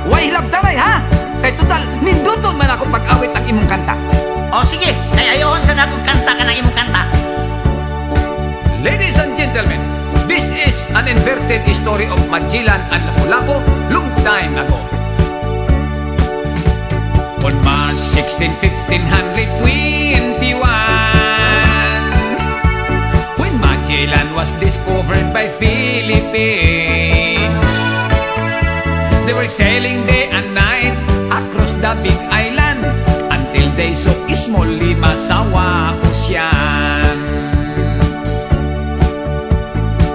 Way hilabdanay ha? Kay total, ninduton man ako pag-awit ang imong kanta. O sige, kay ayoon sa nagong kanta ka ng imong kanta. Ladies and gentlemen, this is an inverted story of Magellan and Lapu-Lapu long time ago. On March 16, 1521, when Magellan was discovered by Philippines, they were sailing day and night across the big island until they saw Istmo Limasawa Ocean.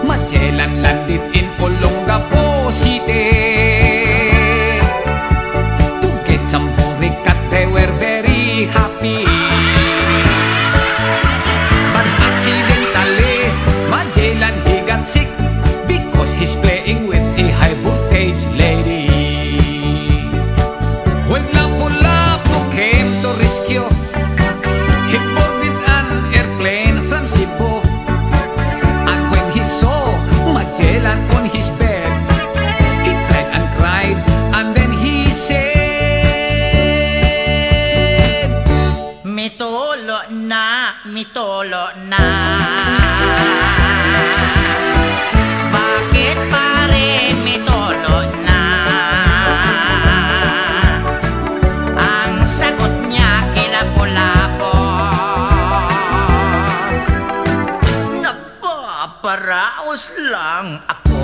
Magellan landed in Olongapo City to get some boricat. They were very happy, but accidentally Magellan he got sick because he's playing with a high voltage lady. When Lapu-Lapu came to rescue, he boarded an airplane from Cebu. And when he saw Magellan on his bed, he cried and cried, and then he said, Mitolo na, mitolo na. Bakit pare mitolo na? Ang sagot niya kila Lapu-Lapu, napaparaos lang ako.